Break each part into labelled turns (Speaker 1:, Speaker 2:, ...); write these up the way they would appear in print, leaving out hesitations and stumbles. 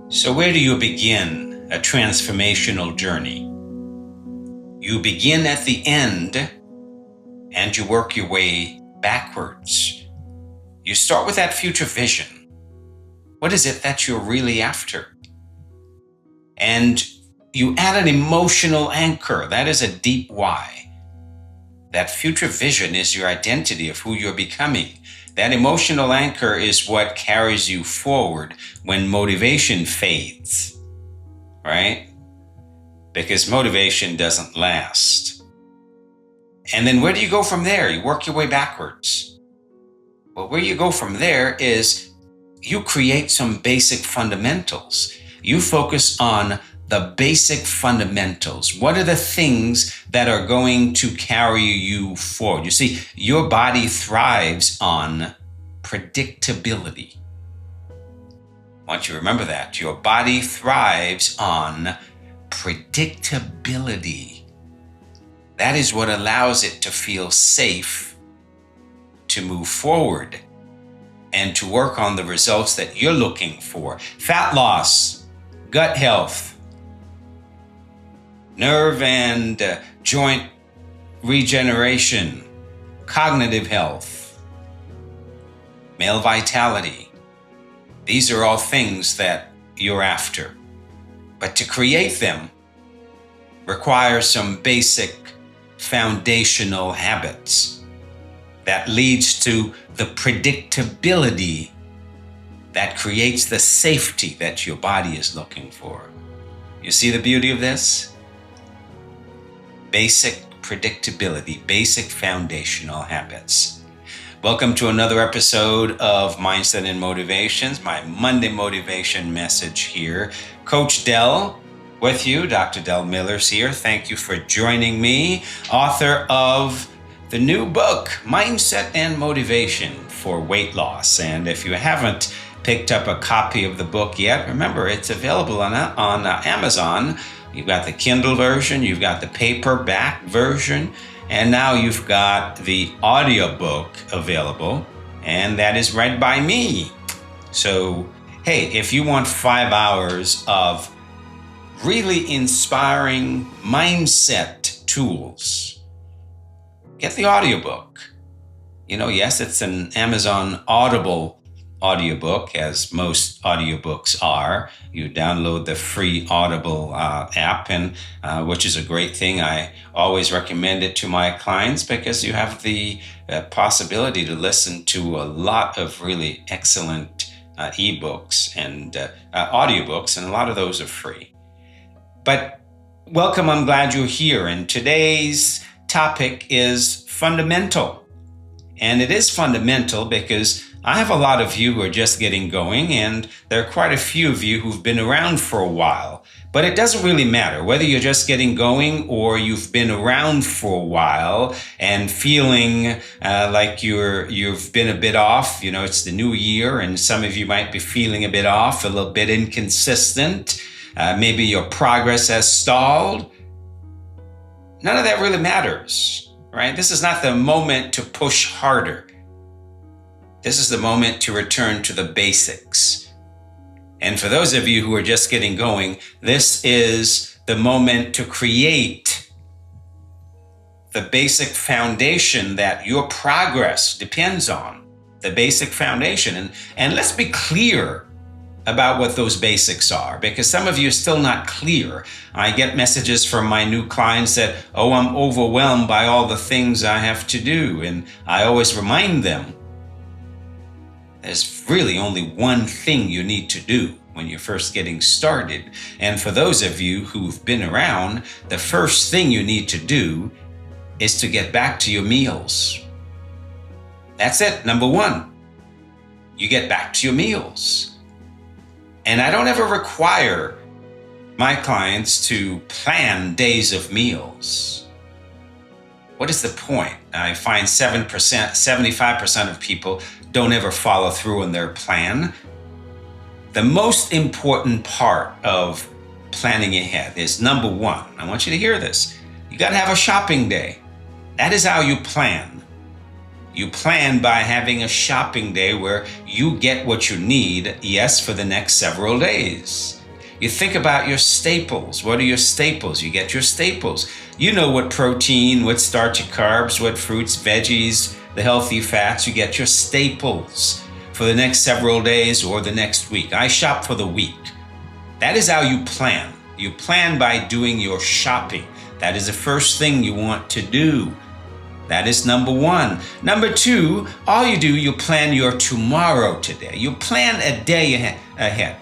Speaker 1: So where do you begin a transformational journey? You begin at the end and you work your way backwards. You start with that future vision. What is it that you're really after? And you add an emotional anchor. That is a deep why. That future vision is your identity of who you're becoming. That emotional anchor is what carries you forward when motivation fades, right? Because motivation doesn't last. And then where do you go from there? You work your way backwards. Well, where you go from there is you create some basic fundamentals. You focus on the basic fundamentals. What are the things that are going to carry you forward? You see, your body thrives on predictability. I want you to remember that. Your body thrives on predictability. That is what allows it to feel safe to move forward and to work on the results that you're looking for. Fat loss, gut health, nerve and joint regeneration, cognitive health, male vitality. These are all things that you're after. But to create them requires some basic foundational habits that leads to the predictability that creates the safety that your body is looking for. You see the beauty of this? Basic predictability, basic foundational habits. Welcome to another episode of Mindset and Motivations, my Monday motivation message here. Coach Dell with you, Dr. Dell Miller's here. Thank you for joining me, author of the new book, Mindset and Motivation for Weight Loss. And if you haven't picked up a copy of the book yet, remember it's available on Amazon. You've got the Kindle version, you've got the paperback version, and now you've got the audiobook available, and that is read by me. So, hey, if you want 5 hours of really inspiring mindset tools, get the audiobook. You know, yes, it's an Amazon Audible audiobook, as most audiobooks are. You download the free Audible app, and which is a great thing. I always recommend it to my clients because you have the possibility to listen to a lot of really excellent ebooks and audiobooks, and a lot of those are free. But welcome, I'm glad you're here. And today's topic is fundamental. And it is fundamental because I have a lot of you who are just getting going, and there are quite a few of you who've been around for a while. But it doesn't really matter whether you're just getting going or you've been around for a while and feeling like you've been a bit off. You know, it's the new year, and some of you might be feeling a bit off, a little bit inconsistent. Maybe your progress has stalled. None of that really matters, right? This is not the moment to push harder. This is the moment to return to the basics. And for those of you who are just getting going, this is the moment to create the basic foundation that your progress depends on. The basic foundation. And let's be clear about what those basics are, because some of you are still not clear. I get messages from my new clients that, I'm overwhelmed by all the things I have to do. And I always remind them, there's really only one thing you need to do when you're first getting started. And for those of you who've been around, the first thing you need to do is to get back to your meals. That's it. Number one, you get back to your meals. And I don't ever require my clients to plan days of meals. What is the point? I find 75% of people don't ever follow through on their plan. The most important part of planning ahead is number one. I want you to hear this. You got to have a shopping day. That is how you plan. You plan by having a shopping day where you get what you need, yes, for the next several days. You think about your staples. What are your staples? You get your staples. You know what protein, what starchy carbs, what fruits, veggies, the healthy fats. You get your staples for the next several days or the next week. I shop for the week. That is how you plan. You plan by doing your shopping. That is the first thing you want to do. That is number one. Number two, all you do, you plan your tomorrow today. You plan a day ahead.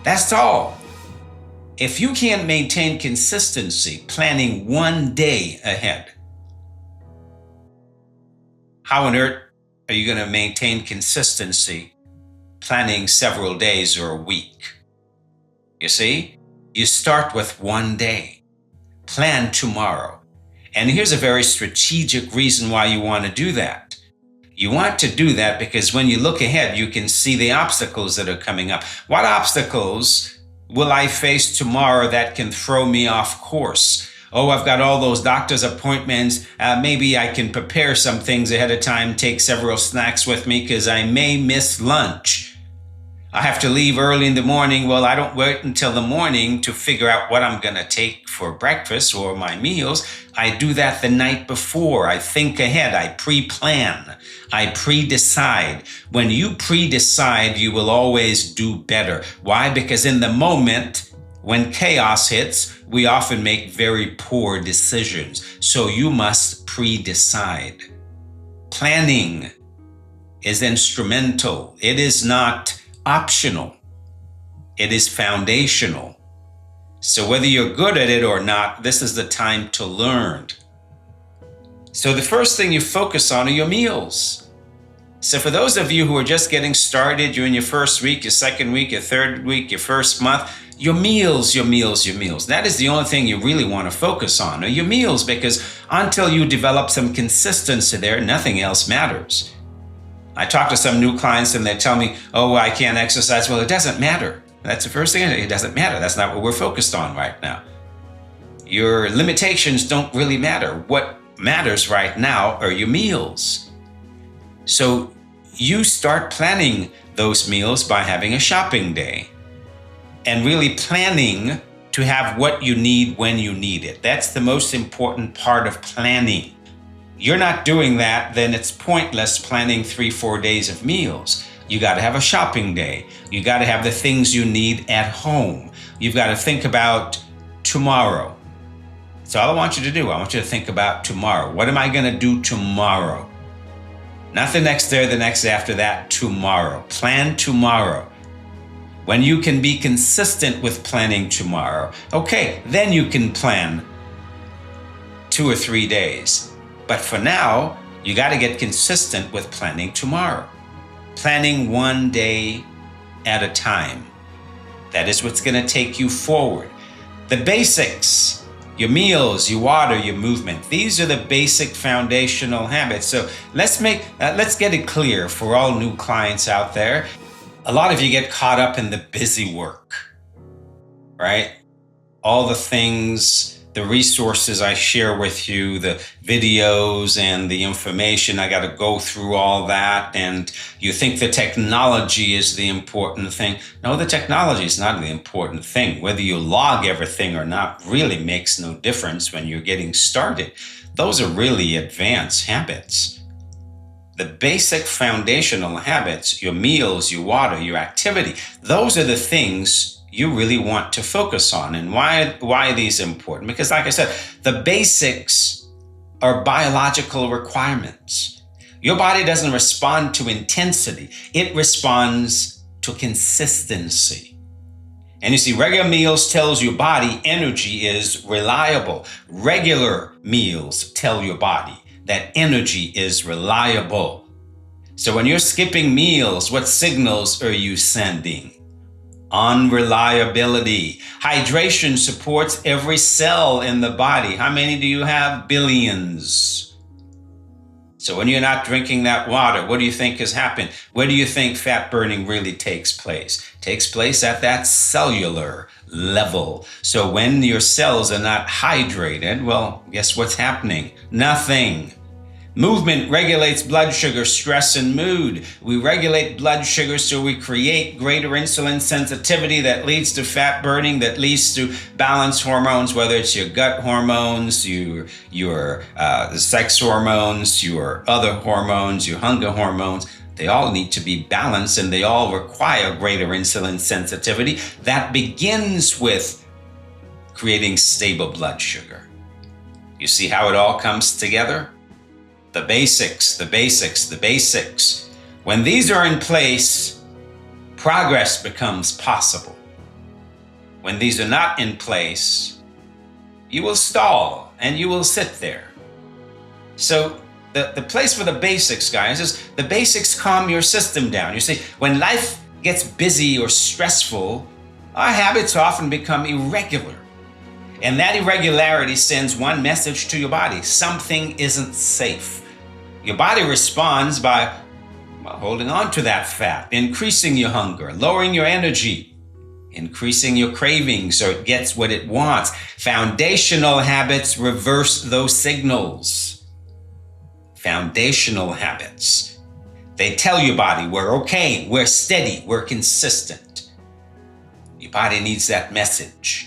Speaker 1: That's all. If you can't maintain consistency, planning one day ahead, how on earth are you going to maintain consistency planning several days or a week? You see, you start with one day. Plan tomorrow. And here's a very strategic reason why you want to do that. You want to do that because when you look ahead, you can see the obstacles that are coming up. What obstacles will I face tomorrow that can throw me off course? Oh, I've got all those doctor's appointments. Maybe I can prepare some things ahead of time, take several snacks with me because I may miss lunch. I have to leave early in the morning. Well, I don't wait until the morning to figure out what I'm going to take for breakfast or my meals. I do that the night before. I think ahead. I pre-plan. I pre-decide. When you pre-decide, you will always do better. Why? Because in the moment, when chaos hits, we often make very poor decisions. So you must pre-decide. Planning is instrumental. It is not optional. It is foundational. So whether you're good at it or not, this is the time to learn. So the first thing you focus on are your meals. So for those of you who are just getting started, you're in your first week, your second week, your third week, your first month, your meals. That is the only thing you really want to focus on, are your meals, because until you develop some consistency there, nothing else matters. I talk to some new clients and they tell me, oh, I can't exercise. Well, it doesn't matter. That's the first thing. It doesn't matter. That's not what we're focused on right now. Your limitations don't really matter. What matters right now are your meals. So you start planning those meals by having a shopping day and really planning to have what you need when you need it. That's the most important part of planning. You're not doing that, then it's pointless planning 3-4 days of meals. You got to have a shopping day. You got to have the things you need at home. You've got to think about tomorrow. That's all I want you to do. I want you to think about tomorrow. What am I going to do tomorrow? Not the next day or the next after that, tomorrow. Plan tomorrow. When you can be consistent with planning tomorrow, okay, then you can plan 2 or 3 days. But for now, you got to get consistent with planning tomorrow. Planning one day at a time. That is what's going to take you forward. The basics, your meals, your water, your movement. These are the basic foundational habits. So let's get it clear for all new clients out there. A lot of you get caught up in the busy work, right? All the things, the resources I share with you, the videos and the information, I got to go through all that. And you think the technology is the important thing. No, the technology is not the important thing. Whether you log everything or not really makes no difference when you're getting started. Those are really advanced habits. The basic foundational habits, your meals, your water, your activity, those are the things you really want to focus on. And why are these important? Because like I said, the basics are biological requirements. Your body doesn't respond to intensity. It responds to consistency. And you see, regular meals tells your body energy is reliable. Regular meals tell your body that energy is reliable. So when you're skipping meals, what signals are you sending? Unreliability. Hydration supports every cell in the body. How many do you have? Billions. So when you're not drinking that water, what do you think has happened? Where do you think fat burning really takes place? It takes place at that cellular level. So when your cells are not hydrated, well, guess what's happening? Nothing. Movement regulates blood sugar, stress, and mood. We regulate blood sugar so we create greater insulin sensitivity that leads to fat burning, that leads to balanced hormones, whether it's your gut hormones, your sex hormones, your other hormones, your hunger hormones. They all need to be balanced, and they all require greater insulin sensitivity. That begins with creating stable blood sugar. You see how it all comes together? The basics, the basics, the basics. When these are in place, progress becomes possible. When these are not in place, you will stall and you will sit there. So the place for the basics, guys, is the basics calm your system down. You see, when life gets busy or stressful, our habits often become irregular. And that irregularity sends one message to your body: something isn't safe. Your body responds by holding on to that fat, increasing your hunger, lowering your energy, increasing your cravings so it gets what it wants. Foundational habits reverse those signals. Foundational habits. They tell your body, we're okay, we're steady, we're consistent. Your body needs that message.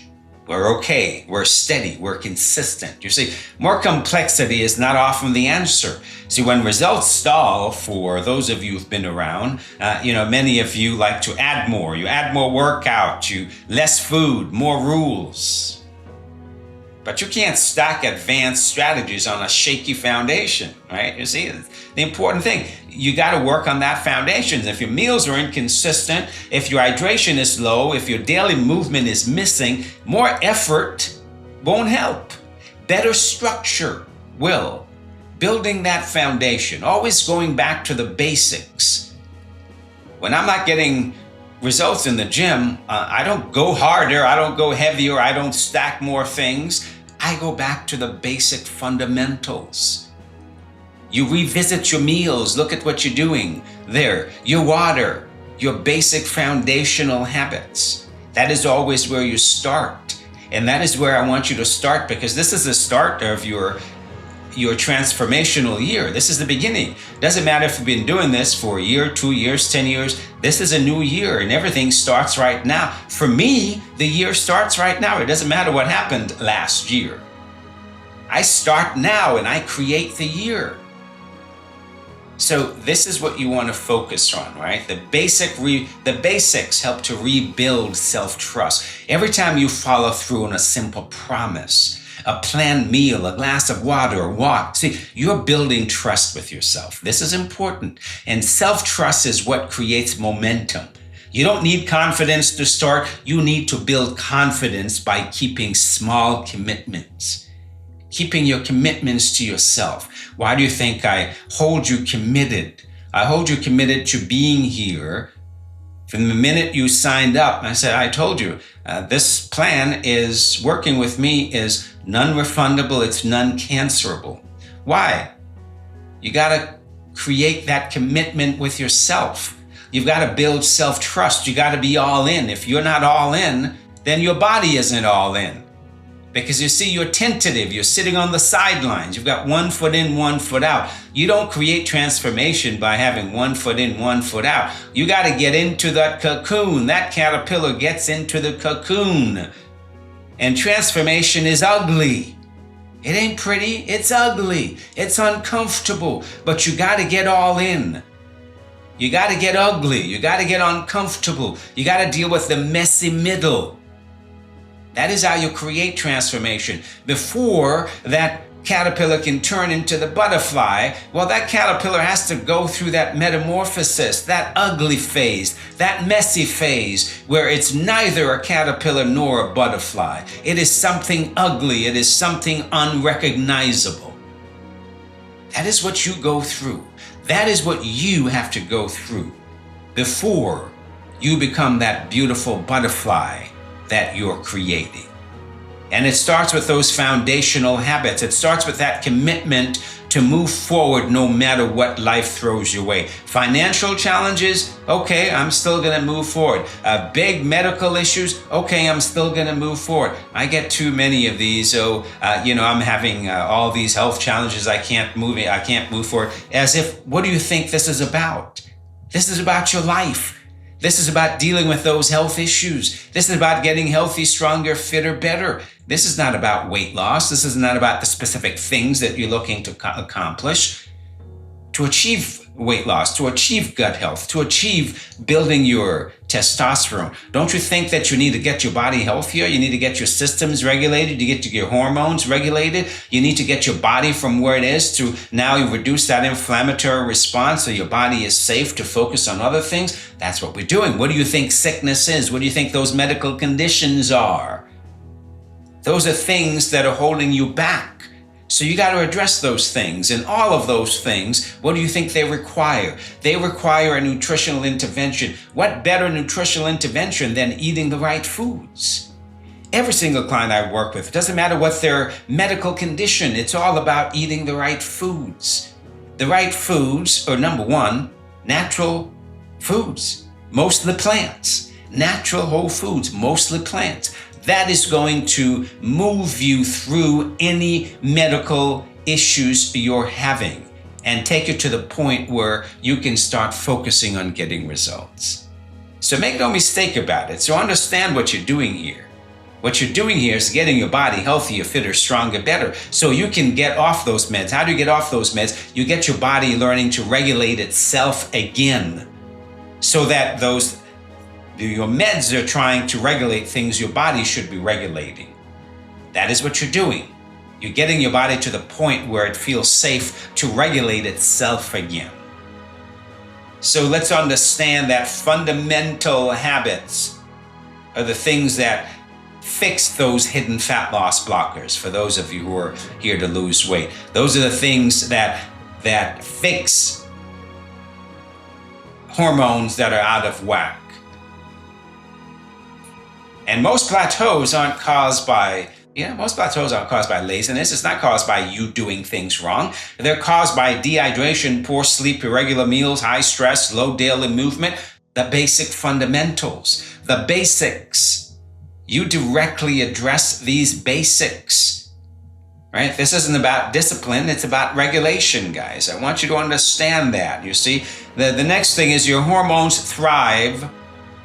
Speaker 1: We're okay, we're steady, we're consistent. You see, more complexity is not often the answer. See, when results stall, for those of you who've been around, many of you like to add more. You add more workout, less food, more rules. But you can't stack advanced strategies on a shaky foundation, right? You see, the important thing, you got to work on that foundation. If your meals are inconsistent, if your hydration is low, if your daily movement is missing, more effort won't help. Better structure will. Building that foundation, always going back to the basics. When I'm not getting results in the gym, I don't go harder, I don't go heavier, I don't stack more things. I go back to the basic fundamentals. You revisit your meals, look at what you're doing there, your water, your basic foundational habits. That is always where you start. And that is where I want you to start, because this is the start of your transformational year. This is the beginning. Doesn't matter if you've been doing this for a year, 2 years, 10 years. This is a new year and everything starts right now. For me, the year starts right now. It doesn't matter what happened last year. I start now and I create the year. So this is what you want to focus on, right? The basics help to rebuild self-trust. Every time you follow through on a simple promise, a planned meal, a glass of water, a walk. See, you're building trust with yourself. This is important. And self-trust is what creates momentum. You don't need confidence to start. You need to build confidence by keeping small commitments. Keeping your commitments to yourself. Why do you think I hold you committed? I hold you committed to being here. From the minute you signed up, I said, I told you, this plan is working with me is non-refundable, it's non-cancelable. Why? You got to create that commitment with yourself. You've got to build self-trust. You got to be all in. If you're not all in, then your body isn't all in. Because you see, you're tentative. You're sitting on the sidelines. You've got 1 foot in, 1 foot out. You don't create transformation by having 1 foot in, 1 foot out. You got to get into that cocoon. That caterpillar gets into the cocoon. And transformation is ugly. It ain't pretty. It's ugly. It's uncomfortable. But you got to get all in. You got to get ugly. You got to get uncomfortable. You got to deal with the messy middle. That is how you create transformation. Before that caterpillar can turn into the butterfly, well, that caterpillar has to go through that metamorphosis, that ugly phase, that messy phase, where it's neither a caterpillar nor a butterfly. It is something ugly. It is something unrecognizable. That is what you go through. That is what you have to go through before you become that beautiful butterfly that you're creating. And it starts with those foundational habits. It starts with that commitment to move forward no matter what life throws your way. Financial challenges, okay, I'm still going to move forward. Big medical issues, okay, I'm still going to move forward. I get too many of these, so I'm having all these health challenges. I can't move forward. As if, what do you think this is about? This is about your life. This is about dealing with those health issues. This is about getting healthy, stronger, fitter, better. This is not about weight loss. This is not about the specific things that you're looking to accomplish. To achieve weight loss, to achieve gut health, to achieve building your testosterone. Don't you think that you need to get your body healthier? You need to get your systems regulated. You get your hormones regulated. You need to get your body from where it is to now you reduce that inflammatory response so your body is safe to focus on other things. That's what we're doing. What do you think sickness is? What do you think those medical conditions are? Those are things that are holding you back. So you got to address those things. And all of those things, what do you think they require? They require a nutritional intervention. What better nutritional intervention than eating the right foods? Every single client I work with, doesn't matter what their medical condition, it's all about eating the right foods. The right foods are, number one, natural foods, mostly plants. Natural whole foods, mostly plants. That is going to move you through any medical issues you're having and take you to the point where you can start focusing on getting results. So make no mistake about it. So understand what you're doing here. What you're doing here is getting your body healthier, fitter, stronger, better, so you can get off those meds. How do you get off those meds? You get your body learning to regulate itself again, so that your meds are trying to regulate things your body should be regulating. That is what you're doing. You're getting your body to the point where it feels safe to regulate itself again. So let's understand that fundamental habits are the things that fix those hidden fat loss blockers. For those of you who are here to lose weight, those are the things that fix hormones that are out of whack. And most plateaus aren't caused by laziness. It's not caused by you doing things wrong. They're caused by dehydration, poor sleep, irregular meals, high stress, low daily movement, the basic fundamentals, the basics. You directly address these basics, right? This isn't about discipline. It's about regulation, guys. I want you to understand that. You see, the next thing is your hormones thrive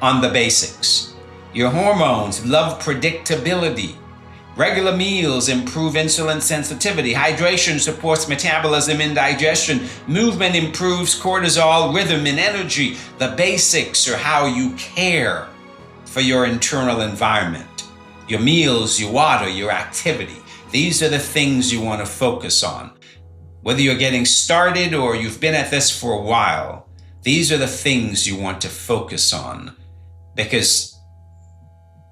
Speaker 1: on the basics. Your hormones love predictability. Regular meals improve insulin sensitivity. Hydration supports metabolism and digestion. Movement improves cortisol, rhythm, and energy. The basics are how you care for your internal environment. Your meals, your water, your activity. These are the things you want to focus on. Whether you're getting started or you've been at this for a while, these are the things you want to focus on. Because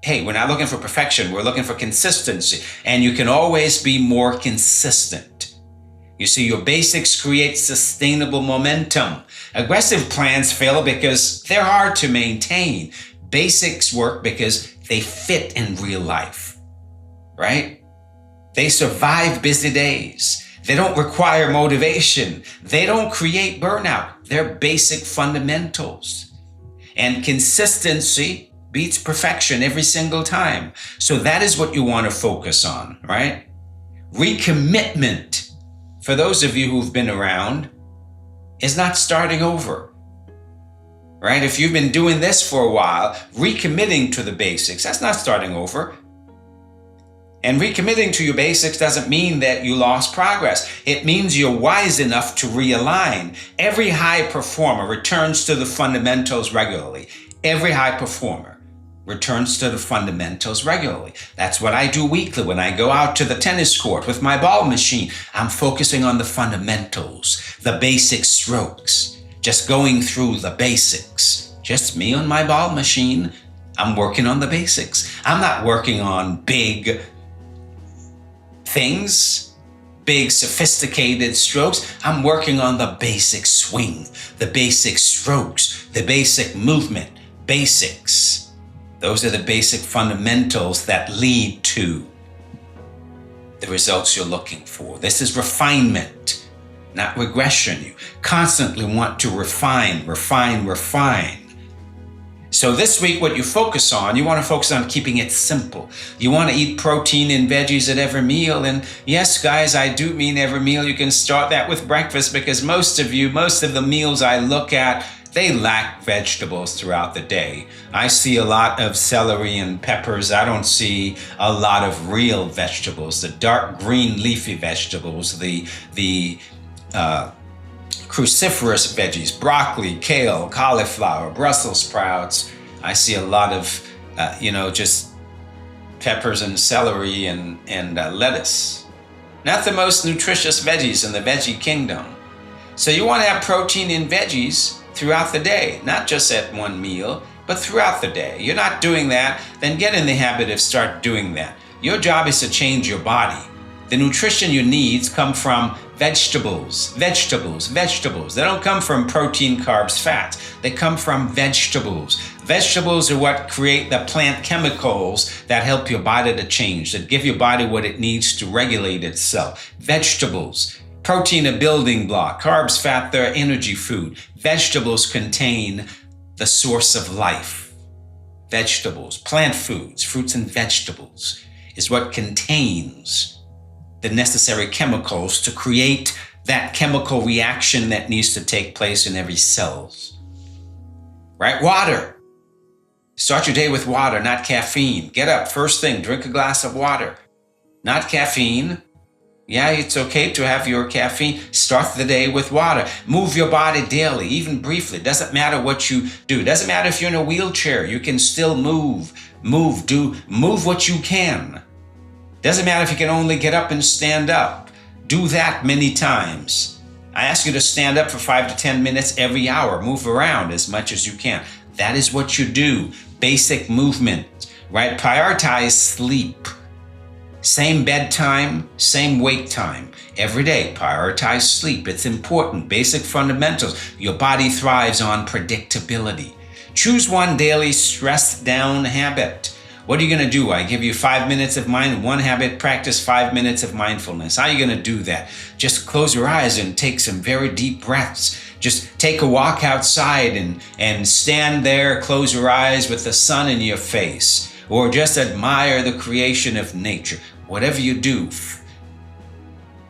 Speaker 1: hey, we're not looking for perfection. We're looking for consistency. And you can always be more consistent. You see, your basics create sustainable momentum. Aggressive plans fail because they're hard to maintain. Basics work because they fit in real life, right? They survive busy days. They don't require motivation. They don't create burnout. They're basic fundamentals. And consistency beats perfection every single time. So that is what you want to focus on, right? Recommitment, for those of you who've been around, is not starting over, right? If you've been doing this for a while, recommitting to the basics, that's not starting over. And recommitting to your basics doesn't mean that you lost progress. It means you're wise enough to realign. Every high performer returns to the fundamentals regularly. Every high performer returns to the fundamentals regularly. That's what I do weekly when I go out to the tennis court with my ball machine. I'm focusing on the fundamentals, the basic strokes, just going through the basics. Just me on my ball machine. I'm working on the basics. I'm not working on big things, big sophisticated strokes. I'm working on the basic swing, the basic strokes, the basic movement, basics. Those are the basic fundamentals that lead to the results you're looking for. This is refinement. not regression. You constantly want to refine, refine, refine. So this week, what you focus on, you want to focus on keeping it simple. You want to eat protein and veggies at every meal. And yes, guys, I do mean every meal. You can start that with breakfast, because most of the meals I look at, they lack vegetables throughout the day. I see a lot of celery and peppers. I don't see a lot of real vegetables, the dark green leafy vegetables, the cruciferous veggies, broccoli, kale, cauliflower, Brussels sprouts. I see a lot of, just peppers and celery and lettuce. Not the most nutritious veggies in the veggie kingdom. So you want to have protein in veggies throughout the day, not just at one meal, but throughout the day. You're not doing that, then get in the habit of start doing that. Your job is to change your body. The nutrition you need come from vegetables. They don't come from protein, carbs, fats. They come from vegetables. Vegetables are what create the plant chemicals that help your body to change, that give your body what it needs to regulate itself. Vegetables. Protein, a building block. Carbs, fat, they're energy food. Vegetables contain the source of life. Vegetables, plant foods, fruits and vegetables is what contains the necessary chemicals to create that chemical reaction that needs to take place in every cell. Right? Water. Start your day with water, not caffeine. Get up, first thing, drink a glass of water. Not caffeine. Yeah, it's okay to have your caffeine. Start the day with water. Move your body daily, even briefly. Doesn't matter what you do. Doesn't matter if you're in a wheelchair. You can still move. Move what you can. Doesn't matter if you can only get up and stand up. Do that many times. I ask you to stand up for 5 to 10 minutes every hour. Move around as much as you can. That is what you do. Basic movement, right? Prioritize sleep. Same bedtime, same wake time. Every day, prioritize sleep. It's important. Basic fundamentals. Your body thrives on predictability. Choose one daily stress down habit. What are you going to do? I give you 5 minutes of one habit, practice 5 minutes of mindfulness. How are you going to do that? Just close your eyes and take some very deep breaths. Just take a walk outside and stand there, close your eyes with the sun in your face, or just admire the creation of nature. Whatever you do,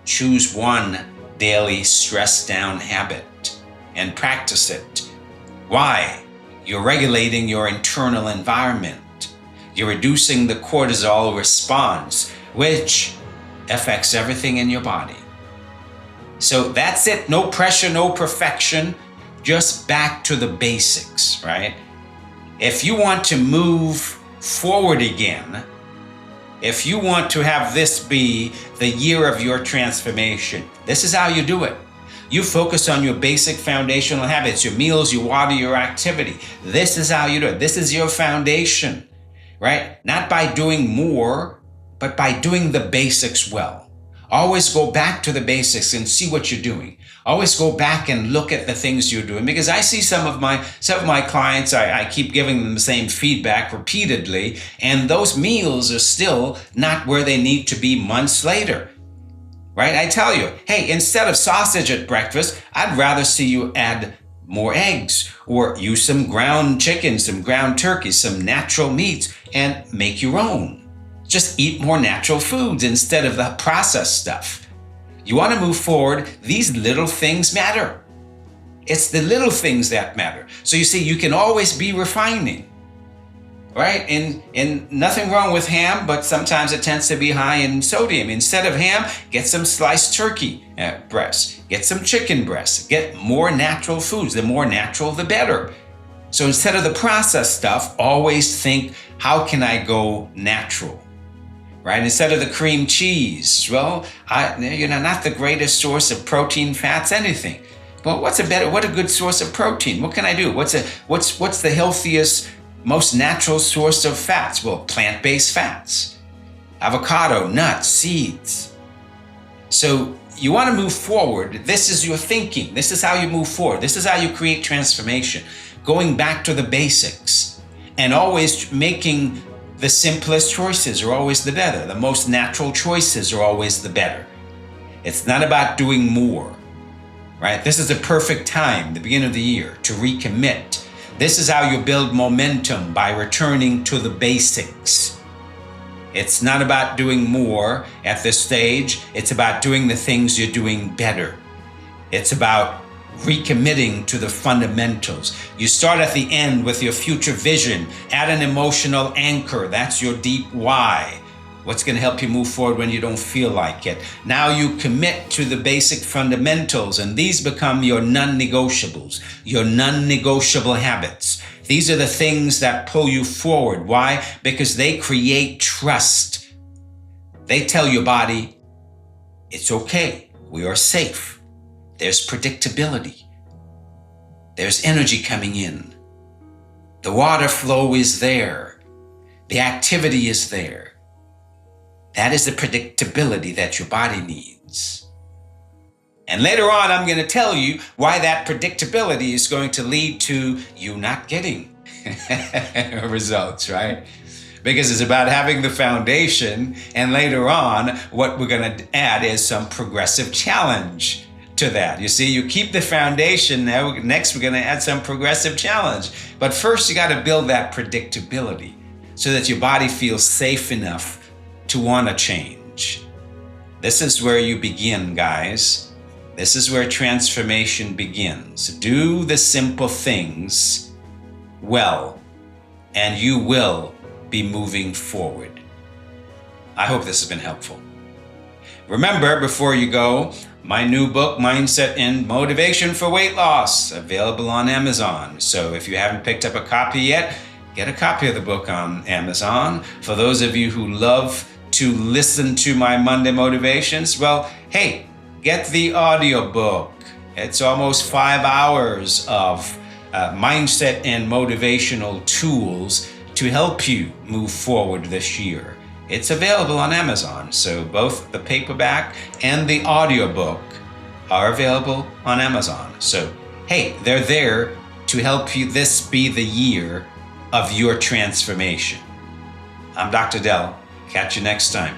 Speaker 1: choose one daily stress down habit and practice it. Why? You're regulating your internal environment. You're reducing the cortisol response, which affects everything in your body. So that's it. No pressure, no perfection. Just back to the basics, right? If you want to move forward again, if you want to have this be the year of your transformation, this is how you do it. You focus on your basic foundational habits, your meals, your water, your activity. This is how you do it. This is your foundation, right? Not by doing more, but by doing the basics well. Always go back to the basics and see what you're doing. Always go back and look at the things you're doing, because I see some of my clients, I keep giving them the same feedback repeatedly, and those meals are still not where they need to be months later. Right? I tell you, hey, instead of sausage at breakfast, I'd rather see you add more eggs, or use some ground chicken, some ground turkey, some natural meats, and make your own. Just eat more natural foods instead of the processed stuff. You want to move forward, these little things matter. It's the little things that matter. So you see, you can always be refining, right? And nothing wrong with ham, but sometimes it tends to be high in sodium. Instead of ham, get some sliced turkey breasts, get some chicken breasts, get more natural foods. The more natural, the better. So instead of the processed stuff, always think, how can I go natural? Right? Instead of the cream cheese, well, not the greatest source of protein, fats, anything. Well, what a good source of protein? What can I do? What's the healthiest, most natural source of fats? Well, plant-based fats, avocado, nuts, seeds. So you want to move forward. This is your thinking. This is how you move forward. This is how you create transformation. Going back to the basics and always making the simplest choices are always the better. The most natural choices are always the better. It's not about doing more. right? This is the perfect time, the beginning of the year, to recommit. This is how you build momentum, by returning to the basics. It's not about doing more at this stage. It's about doing the things you're doing better. It's about recommitting to the fundamentals. You start at the end with your future vision. Add an emotional anchor. That's your deep why. What's going to help you move forward when you don't feel like it? Now you commit to the basic fundamentals, and these become your non-negotiables, your non-negotiable habits. These are the things that pull you forward. Why? Because they create trust. They tell your body, it's okay, we are safe. There's predictability. There's energy coming in. The water flow is there. The activity is there. That is the predictability that your body needs. And later on, I'm going to tell you why that predictability is going to lead to you not getting results, right? Because it's about having the foundation, and later on, what we're going to add is some progressive challenge to that. You see, you keep the foundation. Now, next we're going to add some progressive challenge. But first, you got to build that predictability so that your body feels safe enough to want to change. This is where you begin, guys. This is where transformation begins. Do the simple things well, and you will be moving forward. I hope this has been helpful. Remember, before you go, my new book, Mindset and Motivation for Weight Loss, available on Amazon. So if you haven't picked up a copy yet, get a copy of the book on Amazon. For those of you who love to listen to my Monday motivations, well, hey, get the audiobook. It's almost 5 hours of mindset and motivational tools to help you move forward this year. It's available on Amazon. So both the paperback and the audiobook are available on Amazon. So, hey, they're there to help you this be the year of your transformation. I'm Dr. Dell. Catch you next time.